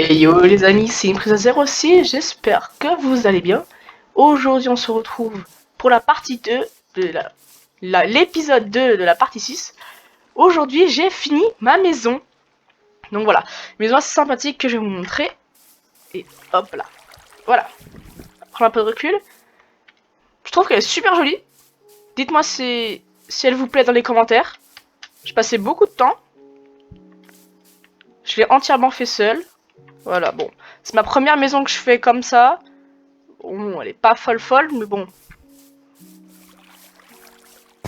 Yo les amis, c'est une prise à 06, j'espère que vous allez bien. Aujourd'hui on se retrouve pour la partie 2 de l'épisode 2 de la partie 6. Aujourd'hui j'ai fini ma maison. Donc voilà, maison assez sympathique que je vais vous montrer. Et hop là, voilà. Prends un peu de recul. Je trouve qu'elle est super jolie. Dites-moi si elle vous plaît dans les commentaires. J'ai passé beaucoup de temps. Je l'ai entièrement fait seul. Voilà, bon. C'est ma première maison que je fais comme ça. Bon, elle est pas folle, mais bon.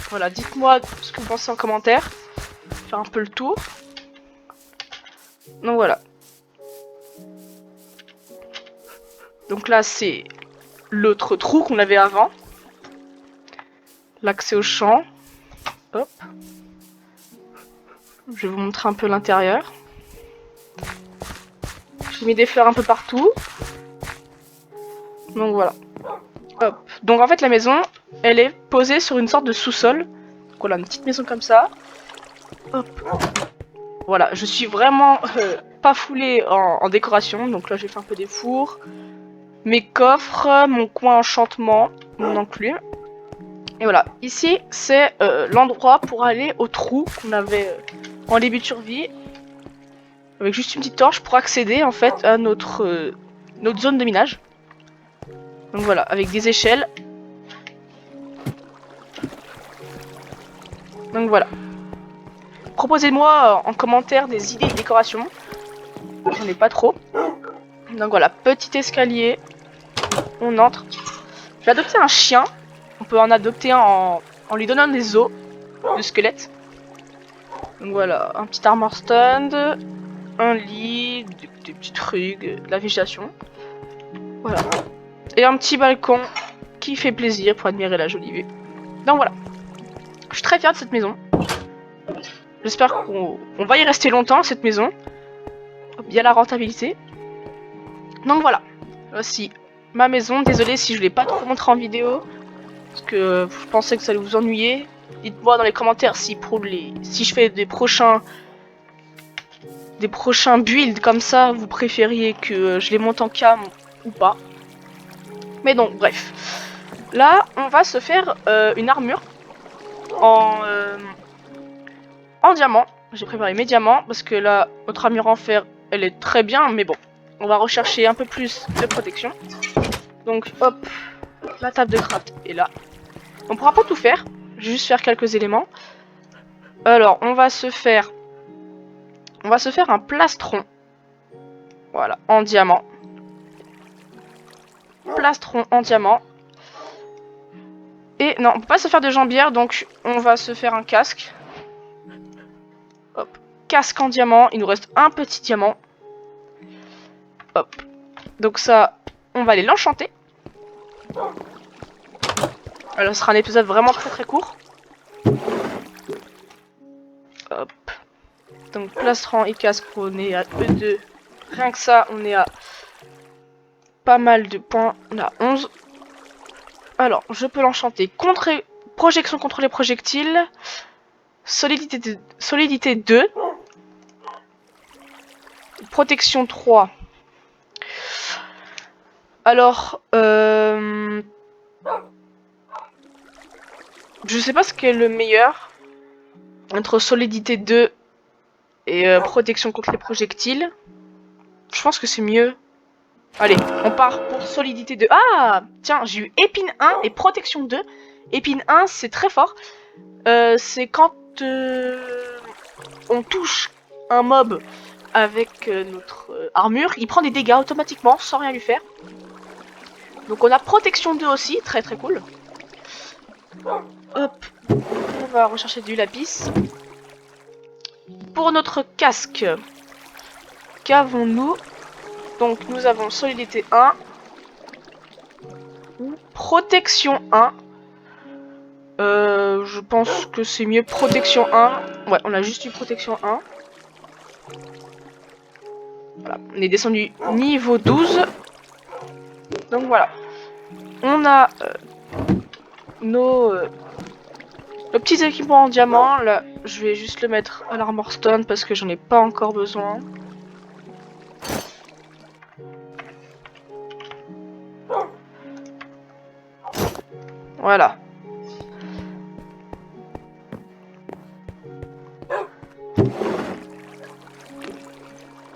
Voilà, dites-moi ce que vous pensez en commentaire. Faire un peu le tour. Donc voilà. Donc là, c'est l'autre trou qu'on avait avant. L'accès au champ. Hop. Je vais vous montrer un peu l'intérieur. J'ai mis des fleurs un peu partout. Donc voilà. Hop. Donc en fait, la maison, elle est posée sur une sorte de sous-sol. Donc voilà, une petite maison comme ça. Hop. Voilà, je suis vraiment pas foulée en décoration. Donc là, j'ai fait un peu des fours. Mes coffres, mon coin enchantement, mon enclume. Et voilà, ici c'est l'endroit pour aller au trou qu'on avait en début de survie. Avec juste une petite torche pour accéder en fait à notre zone de minage. Donc voilà, avec des échelles. Donc voilà. Proposez-moi en commentaire des idées de décoration. J'en ai pas trop. Donc voilà, petit escalier. On entre. J'ai adopté un chien. On peut en adopter un en lui donnant des os de squelette. Donc voilà, un petit armor stand, un lit, des petits trucs, de la végétation. Voilà. Et un petit balcon qui fait plaisir pour admirer la jolie vue. Donc voilà. Je suis très fière de cette maison. J'espère qu'on va y rester longtemps, cette maison. Bien la rentabilité. Donc voilà. Voici ma maison. Désolée si je ne l'ai pas trop montré en vidéo. Parce que je pensais que ça allait vous ennuyer. Dites-moi dans les commentaires si je fais des prochains builds comme ça, vous préfériez que je les monte en cam ou pas. Mais donc, bref. Là, on va se faire une armure en diamant. J'ai préparé mes diamants parce que là, notre armure en fer, elle est très bien, mais bon. On va rechercher un peu plus de protection. Donc, hop, la table de craft est là. On pourra pas tout faire, je vais juste faire quelques éléments. Alors, on va se faire un plastron. Voilà, en diamant. Plastron en diamant. Et non, on peut pas se faire de jambières, donc on va se faire un casque. Hop, casque en diamant, il nous reste un petit diamant. Hop, donc ça, on va aller l'enchanter. Alors ce sera un épisode vraiment très court. Hop, donc plastron et casque, on est à E2. Rien que ça, on est à pas mal de points, on a 11. Alors, je peux l'enchanter. Projection contre les projectiles. Solidité 2. Protection 3. Alors, je sais pas ce qui est le meilleur entre solidité 2 et protection contre les projectiles. Je pense que c'est mieux. Allez, on part pour solidité 2. Ah, tiens, j'ai eu épine 1 et protection 2. Épine 1, c'est très fort. C'est quand on touche un mob avec notre armure, il prend des dégâts automatiquement sans rien lui faire. Donc on a protection 2 aussi, très cool. Hop, on va rechercher du lapis. Pour notre casque, qu'avons-nous? Donc nous avons solidité 1, protection 1. Je pense que c'est mieux protection 1. Ouais, on a juste eu protection 1. Voilà, on est descendu niveau 12. Donc voilà. On a nos petits équipements en diamant. Là, je vais juste le mettre à l'armor stone parce que j'en ai pas encore besoin. Voilà.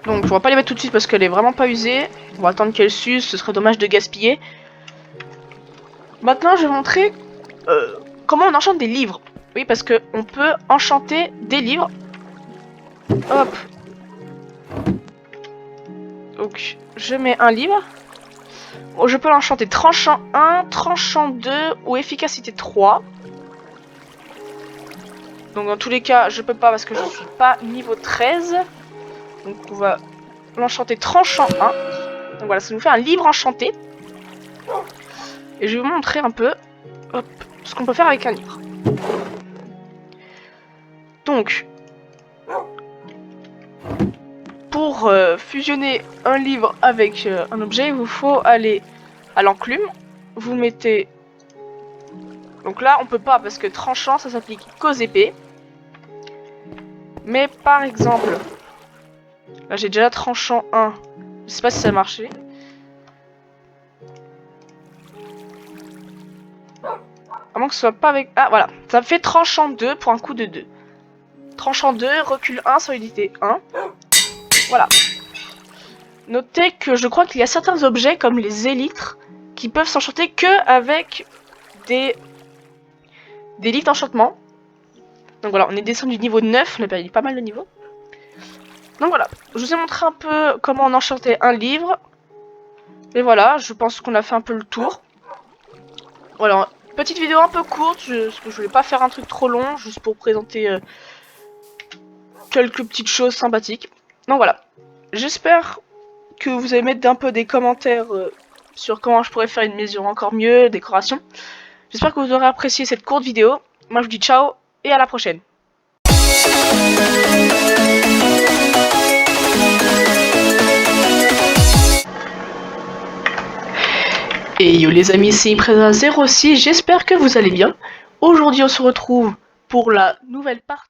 Donc on va pas les mettre tout de suite parce qu'elle est vraiment pas usée. On va attendre qu'elle s'use, ce serait dommage de gaspiller. Maintenant je vais montrer comment on enchante des livres. Oui, parce que on peut enchanter des livres. Hop. Donc je mets un livre. Bon, je peux l'enchanter tranchant 1, tranchant 2 ou efficacité 3. Donc dans tous les cas je peux pas parce que je suis pas niveau 13. Donc on va l'enchanter tranchant 1. Donc voilà, ça nous fait un livre enchanté. Et je vais vous montrer un peu hop, ce qu'on peut faire avec un livre. Donc, pour fusionner un livre avec un objet, il vous faut aller à l'enclume. Vous mettez... Donc là, on peut pas parce que tranchant, ça s'applique qu'aux épées. Mais par exemple, là j'ai déjà tranchant 1. Je sais pas si ça a marché. À moins que ce soit pas avec... Ah voilà, ça me fait tranchant 2 pour un coup de 2. Tranchant 2, recul 1, solidité 1. Voilà. Notez que je crois qu'il y a certains objets comme les élytres qui peuvent s'enchanter que avec des livres d'enchantement. Donc voilà, on est descendu du niveau 9, on a perdu pas mal de niveaux. Donc voilà, je vous ai montré un peu comment on enchantait un livre. Et voilà, je pense qu'on a fait un peu le tour. Voilà, petite vidéo un peu courte, parce que je voulais pas faire un truc trop long, juste pour présenter quelques petites choses sympathiques. Donc voilà, j'espère que vous allez mettre un peu des commentaires sur comment je pourrais faire une maison encore mieux, décoration. J'espère que vous aurez apprécié cette courte vidéo. Moi je vous dis ciao et à la prochaine. Et yo les amis, c'est Impreza06, j'espère que vous allez bien. Aujourd'hui on se retrouve pour la nouvelle partie.